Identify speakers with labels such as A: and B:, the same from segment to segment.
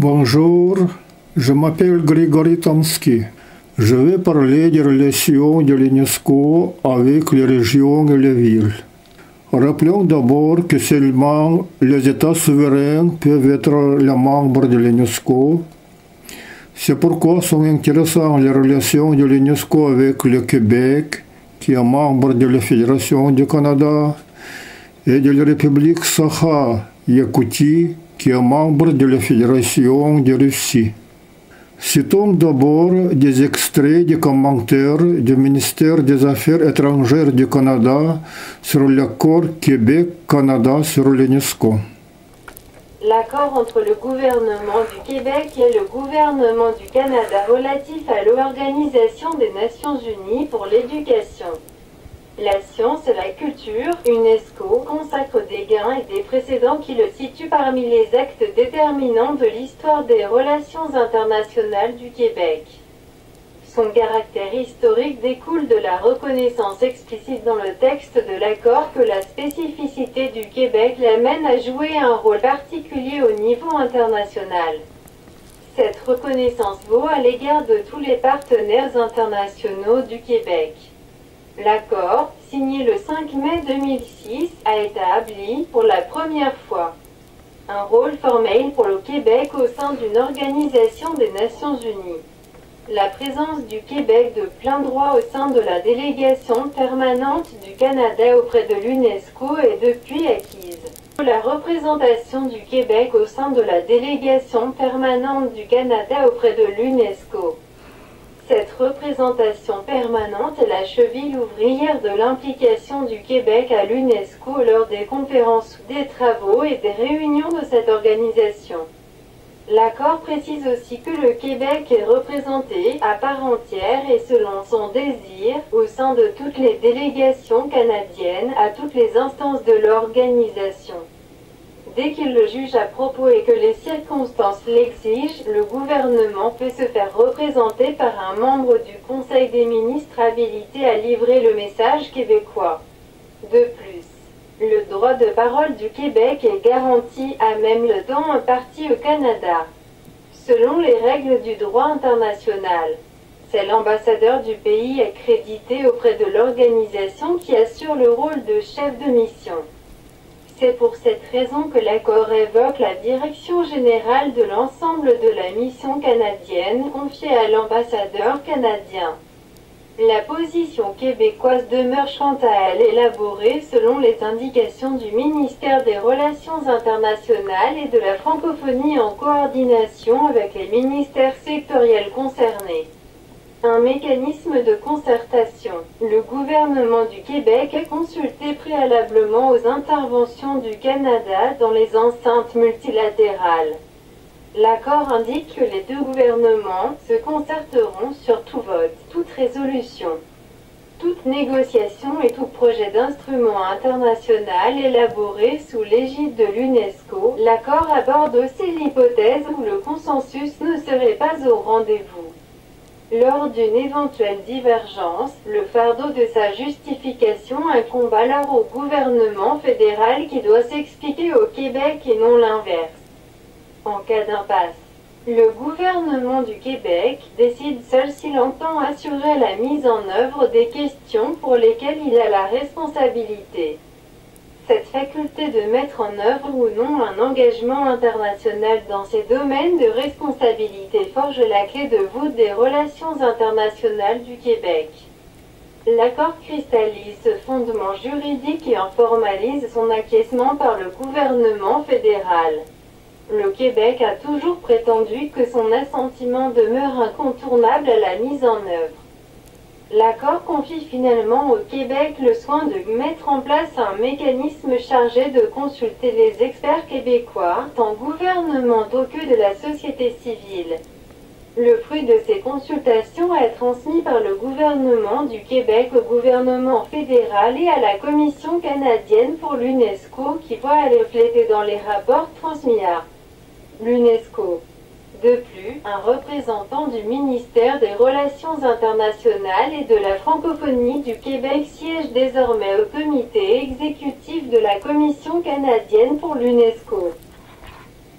A: Bonjour, je m'appelle Grigory Tomsky. Je vais parler des relations de l'UNESCO avec les régions et les villes. Rappelons d'abord que seulement les États souverains peuvent être les membres de l'UNESCO. C'est pourquoi sont intéressantes les relations de l'UNESCO avec le Québec, qui est membre de la Fédération du Canada, et de la République Sakha-Yakoutie, qui est membre de la Fédération de Russie. Citons d'abord des extraits des commentaires du ministère des Affaires étrangères du Canada sur l'accord Québec-Canada sur l'UNESCO.
B: L'accord entre le gouvernement du Québec et le gouvernement du Canada relatif à l'Organisation des Nations Unies pour l'éducation, la science et la culture, UNESCO, consacre des gains et des précédents qui le situent parmi les actes déterminants de l'histoire des relations internationales du Québec. Son caractère historique découle de la reconnaissance explicite dans le texte de l'accord que la spécificité du Québec l'amène à jouer un rôle particulier au niveau international. Cette reconnaissance vaut à l'égard de tous les partenaires internationaux du Québec. L'accord, signé le 5 mai 2006, a établi, pour la première fois, un rôle formel pour le Québec au sein d'une organisation des Nations Unies. La présence du Québec de plein droit au sein de la délégation permanente du Canada auprès de l'UNESCO est depuis acquise. La représentation du Québec au sein de la délégation permanente du Canada auprès de l'UNESCO. Cette représentation permanente est la cheville ouvrière de l'implication du Québec à l'UNESCO lors des conférences, des travaux et des réunions de cette organisation. L'accord précise aussi que le Québec est représenté à part entière et selon son désir au sein de toutes les délégations canadiennes à toutes les instances de l'organisation. Dès qu'il le juge à propos et que les circonstances l'exigent, le gouvernement peut se faire représenter par un membre du Conseil des ministres habilité à livrer le message québécois. De plus, le droit de parole du Québec est garanti à même le temps imparti au Canada. Selon les règles du droit international, c'est l'ambassadeur du pays accrédité auprès de l'organisation qui assure le rôle de chef de mission. C'est pour cette raison que l'accord évoque la direction générale de l'ensemble de la mission canadienne confiée à l'ambassadeur canadien. La position québécoise demeure quant à elle élaborée selon les indications du ministère des Relations internationales et de la francophonie en coordination avec les ministères sectoriels concernés. Un mécanisme de concertation. Le gouvernement du Québec est consulté préalablement aux interventions du Canada dans les enceintes multilatérales. L'accord indique que les deux gouvernements se concerteront sur tout vote, toute résolution, toute négociation et tout projet d'instrument international élaboré sous l'égide de l'UNESCO. L'accord aborde aussi l'hypothèse où le consensus ne serait pas au rendez-vous. Lors d'une éventuelle divergence, le fardeau de sa justification incombe alors au gouvernement fédéral qui doit s'expliquer au Québec et non l'inverse. En cas d'impasse, le gouvernement du Québec décide seul s'il entend assurer la mise en œuvre des questions pour lesquelles il a la responsabilité. Cette faculté de mettre en œuvre ou non un engagement international dans ces domaines de responsabilité forge la clé de voûte des relations internationales du Québec. L'accord cristallise ce fondement juridique et en formalise son acquiescement par le gouvernement fédéral. Le Québec a toujours prétendu que son assentiment demeure incontournable à la mise en œuvre. L'accord confie finalement au Québec le soin de mettre en place un mécanisme chargé de consulter les experts québécois, tant gouvernementaux que de la société civile. Le fruit de ces consultations est transmis par le gouvernement du Québec au gouvernement fédéral et à la Commission canadienne pour l'UNESCO qui voit à les refléter dans les rapports transmis à l'UNESCO. De plus, un représentant du ministère des Relations internationales et de la francophonie du Québec siège désormais au comité exécutif de la Commission canadienne pour l'UNESCO.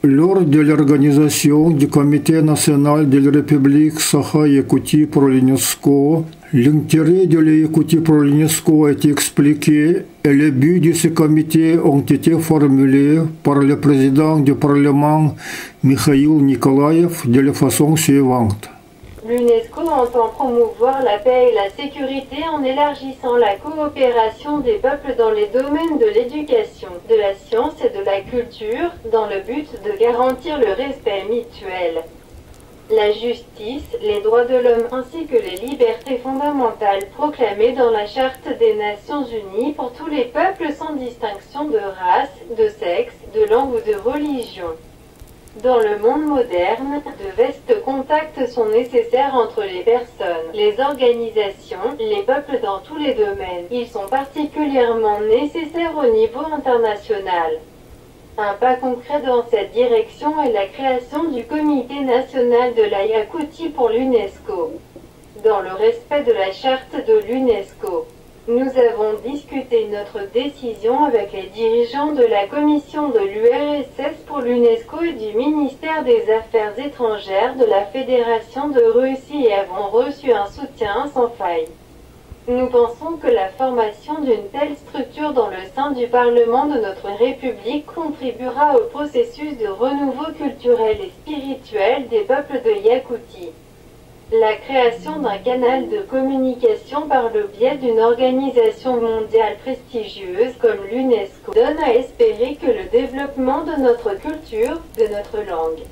A: Lors de l'organisation du Comité national de la République Sakha-Yakoutie pour l'UNESCO, l'intérêt de la Yakoutie pour l'UNESCO a été expliqué et les buts de ce comité ont été formulés par le président du Parlement Mikhail Nikolaev de la façon suivante.
B: L'UNESCO entend promouvoir la paix et la sécurité en élargissant la coopération des peuples dans les domaines de l'éducation, de la science et de la culture, dans le but de garantir le respect mutuel, la justice, les droits de l'homme ainsi que les libertés fondamentales proclamées dans la Charte des Nations Unies pour tous les peuples sans distinction de race, de sexe, de langue ou de religion. Dans le monde moderne, de vastes contacts sont nécessaires entre les personnes, les organisations, les peuples dans tous les domaines. Ils sont particulièrement nécessaires au niveau international. Un pas concret dans cette direction est la création du Comité national de la Yakoutie pour l'UNESCO, dans le respect de la charte de l'UNESCO. Nous avons discuté notre décision avec les dirigeants de la commission de l'URSS pour l'UNESCO et du ministère des Affaires étrangères de la Fédération de Russie et avons reçu un soutien sans faille. Nous pensons que la formation d'une telle structure dans le sein du Parlement de notre République contribuera au processus de renouveau culturel et spirituel des peuples de Yakoutie. La création d'un canal de communication par le biais d'une organisation mondiale prestigieuse comme l'UNESCO donne à espérer que le développement de notre culture, de notre langue,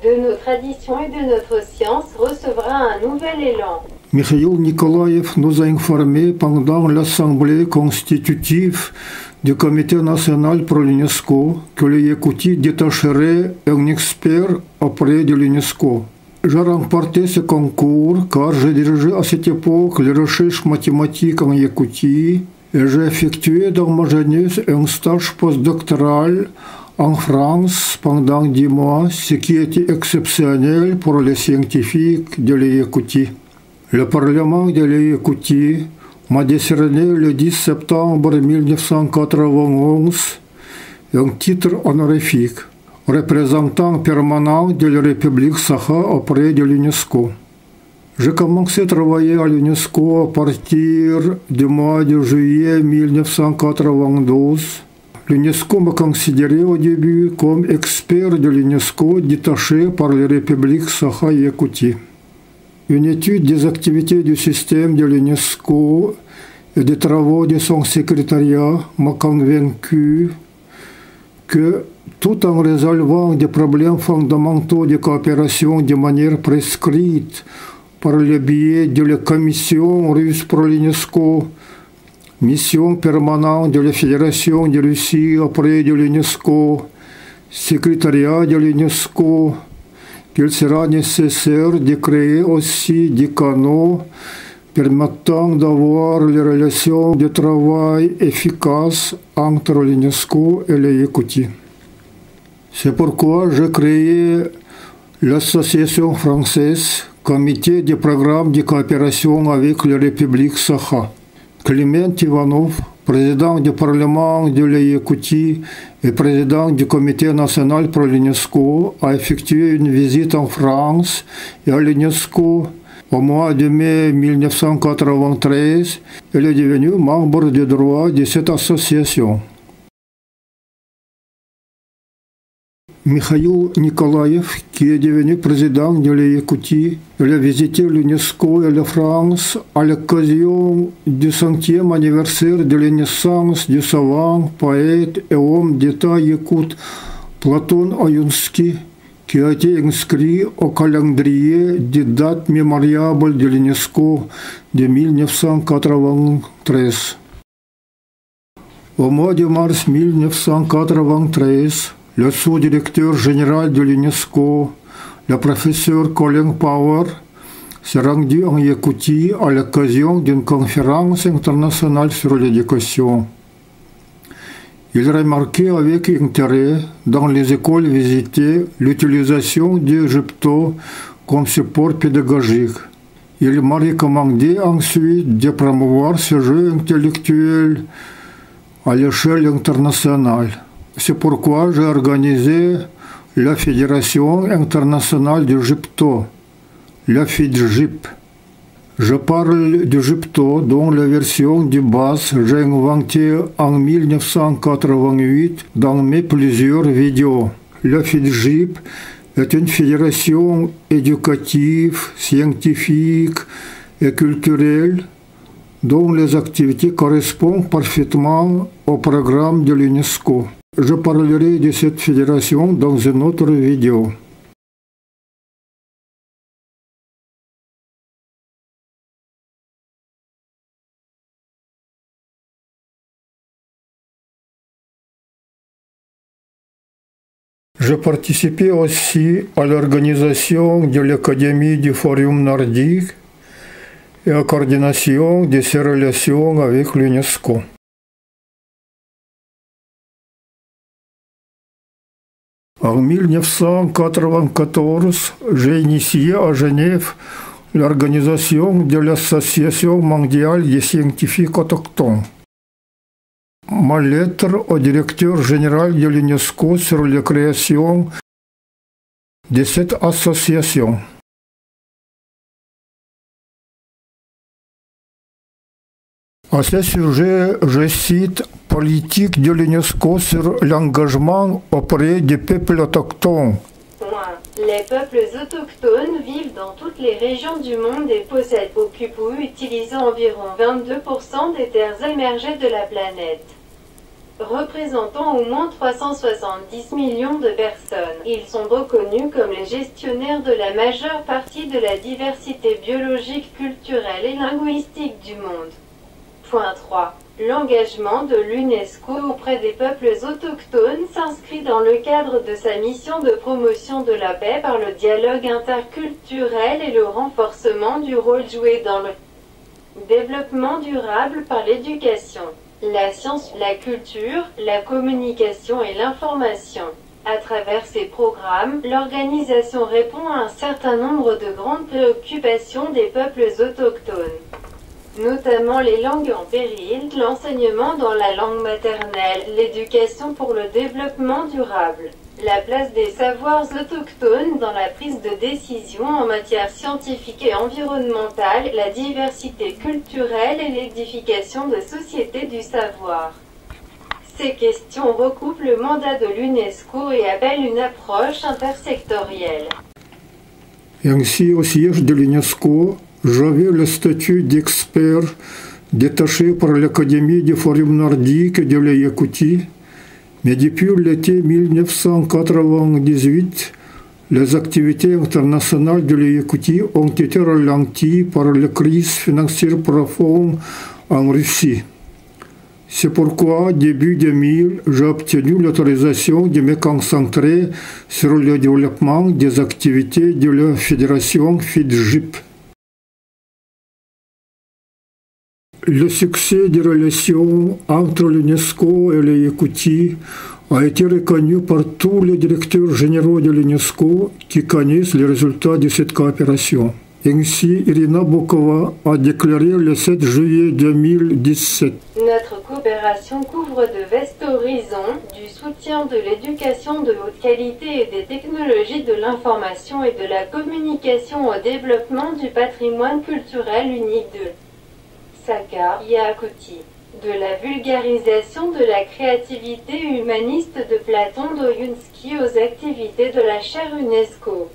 B: de nos traditions et de notre science recevra un nouvel élan.
A: Mikhail Nikolaev nous a informé pendant l'Assemblée constitutive du Comité national pour l'UNESCO que le Yakoutie détacherait un expert auprès de l'UNESCO. J'ai remporté ce concours car j'ai dirigé à cette époque les recherches mathématiques en Yakoutie et j'ai effectué dans ma jeunesse un stage postdoctoral en France pendant 10 mois, ce qui était exceptionnel pour les scientifiques de la Yakoutie. Le Parlement de la Yakoutie m'a décerné le 10 septembre 1991 un titre honorifique, représentant permanent de la République Sakha auprès de l'UNESCO. J'ai commencé à travailler à l'UNESCO à partir du mois de juillet 1992. L'UNESCO m'a considéré au début comme expert de l'UNESCO détaché par la République Sakha-Yakoutie. Une étude des activités du système de l'UNESCO et des travaux de son secrétariat m'a convaincu que, tout en résolvant des problèmes fondamentaux de coopération de manière prescrite par le biais de la Commission russe pour l'UNESCO, mission permanente de la Fédération de Russie auprès de l'UNESCO, secrétariat de l'UNESCO, qu'il sera nécessaire de créer aussi des canaux permettant d'avoir des relations de travail efficaces entre l'UNESCO et la Yakoutie. C'est pourquoi j'ai créé l'association française Comité des programmes de coopération avec la République Sakha. Clément Ivanov, président du Parlement de la Yakoutie et président du Comité national pour l'UNESCO, a effectué une visite en France et à l'UNESCO au mois de mai 1993. Il est devenu membre de droit de cette association. Mikhail Nikolaev, qui est devenu président de la Yakoutie, il a visité l'UNESCO et la France à l'occasion du 100e anniversaire de la naissance du savant, poète et homme d'État yakoute Platon Ayunsky, qui a été inscrit au calendrier des dates mémoriables de l'UNESCO de 1993. Au mois de mars 1993, le sous-directeur général de l'UNESCO, le professeur Colin Power, s'est rendu en Yakoutie à l'occasion d'une conférence internationale sur l'éducation. Il remarquait avec intérêt dans les écoles visitées l'utilisation du Gypto comme support pédagogique. Il m'a recommandé ensuite de promouvoir ce jeu intellectuel à l'échelle internationale. C'est pourquoi j'ai organisé la Fédération internationale du gypto, la FIDGIP. Je parle du gypto dont la version du basse j'ai inventée en 1988 dans mes plusieurs vidéos. La FIDGIP est une fédération éducative, scientifique et culturelle dont les activités correspondent parfaitement au programme de l'UNESCO. Je parlerai de cette fédération dans une autre vidéo. Je participais aussi à l'organisation de l'Académie du Forum nordique et à la coordination de ses relations avec l'UNESCO. En 1994, j'ai initié à Genève l'organisation de l'Association mondiale des scientifiques autochtones. Ma lettre au directeur général de l'UNESCO sur la création de cette association. À ce sujet, je cite politique de l'UNESCO sur l'engagement auprès des peuples autochtones.
B: Les peuples autochtones vivent dans toutes les régions du monde et possèdent, occupent ou utilisent environ 22% des terres émergées de la planète. Représentant au moins 370 millions de personnes, ils sont reconnus comme les gestionnaires de la majeure partie de la diversité biologique, culturelle et linguistique du monde. Point 3. L'engagement de l'UNESCO auprès des peuples autochtones s'inscrit dans le cadre de sa mission de promotion de la paix par le dialogue interculturel et le renforcement du rôle joué dans le développement durable par l'éducation, la science, la culture, la communication et l'information. À travers ces programmes, l'organisation répond à un certain nombre de grandes préoccupations des peuples autochtones, notamment les langues en péril, l'enseignement dans la langue maternelle, l'éducation pour le développement durable, la place des savoirs autochtones dans la prise de décision en matière scientifique et environnementale, la diversité culturelle et l'édification de sociétés du savoir. Ces questions recoupent le mandat de l'UNESCO et appellent une approche intersectorielle.
A: Ainsi, au siège de l'UNESCO, j'avais le statut d'expert détaché par l'Académie du Forum nordique de la Yakoutie, mais depuis l'été 1998, les activités internationales de la Yakoutie ont été ralenties par la crise financière profonde en Russie. C'est pourquoi, début 2000, j'ai obtenu l'autorisation de me concentrer sur le développement des activités de la fédération FIDGIP. Le succès des relations entre l'UNESCO et la Yakoutie a été reconnu par tous les directeurs généraux de l'UNESCO qui connaissent les résultats de cette coopération. Ainsi, Irina Bokova a déclaré le 7 juillet 2017.
B: Notre coopération couvre de vastes horizons, du soutien de l'éducation de haute qualité et des technologies de l'information et de la communication au développement du patrimoine culturel unique de Sakha-Yakoutie, de la vulgarisation de la créativité humaniste de Platon Dostoïevski aux activités de la chaire UNESCO.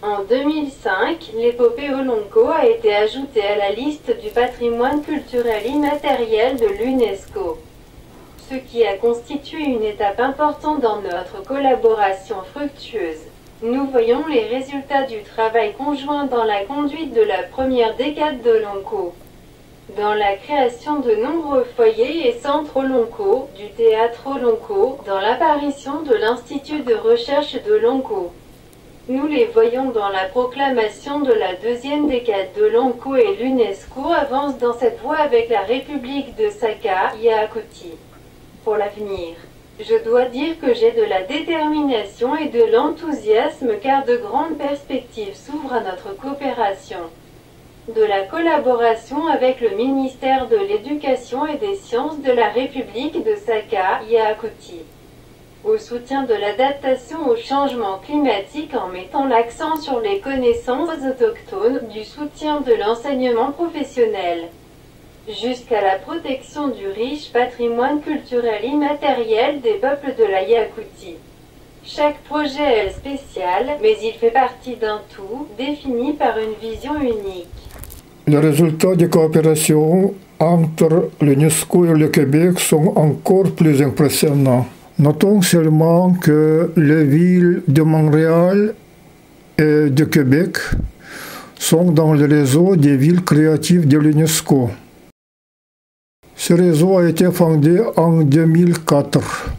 B: En 2005, l'épopée Olonko a été ajoutée à la liste du patrimoine culturel immatériel de l'UNESCO, ce qui a constitué une étape importante dans notre collaboration fructueuse. Nous voyons les résultats du travail conjoint dans la conduite de la première décade d'Olonko, dans la création de nombreux foyers et centres Olonko, du théâtre Olonko, dans l'apparition de l'Institut de recherche d'Olonko. Nous les voyons dans la proclamation de la deuxième décade d'Olonko et l'UNESCO avance dans cette voie avec la République de Sakha-Yakoutie. Pour l'avenir, je dois dire que j'ai de la détermination et de l'enthousiasme car de grandes perspectives s'ouvrent à notre coopération. De la collaboration avec le ministère de l'Éducation et des Sciences de la République de Sakha-Yakoutie. au soutien de l'adaptation au changement climatique en mettant l'accent sur les connaissances autochtones, du soutien de l'enseignement professionnel, jusqu'à la protection du riche patrimoine culturel immatériel des peuples de la Yakoutie. Chaque projet est spécial, mais il fait partie d'un tout, défini par une vision unique.
A: Les résultats de coopération entre l'UNESCO et le Québec sont encore plus impressionnants. Notons seulement que les villes de Montréal et de Québec sont dans le réseau des villes créatives de l'UNESCO. Ce réseau a été fondé en 2004.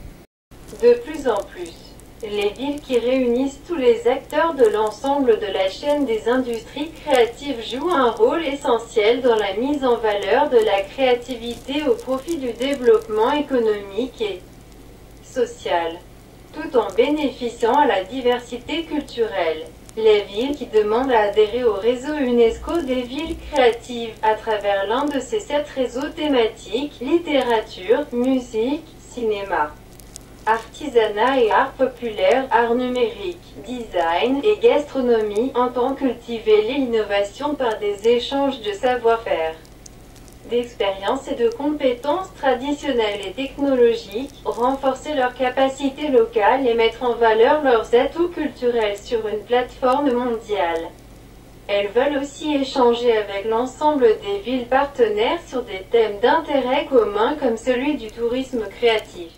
B: De plus en plus, les villes qui réunissent tous les acteurs de l'ensemble de la chaîne des industries créatives jouent un rôle essentiel dans la mise en valeur de la créativité au profit du développement économique et social, tout en bénéficiant à la diversité culturelle. Les villes qui demandent à adhérer au réseau UNESCO des villes créatives à travers l'un de ces 7 réseaux thématiques, littérature, musique, cinéma, artisanat et art populaire, art numérique, design et gastronomie, entendent cultiver l'innovation par des échanges de savoir-faire, d'expériences et de compétences traditionnelles et technologiques, renforcer leurs capacités locales et mettre en valeur leurs atouts culturels sur une plateforme mondiale. Elles veulent aussi échanger avec l'ensemble des villes partenaires sur des thèmes d'intérêt commun comme celui du tourisme créatif.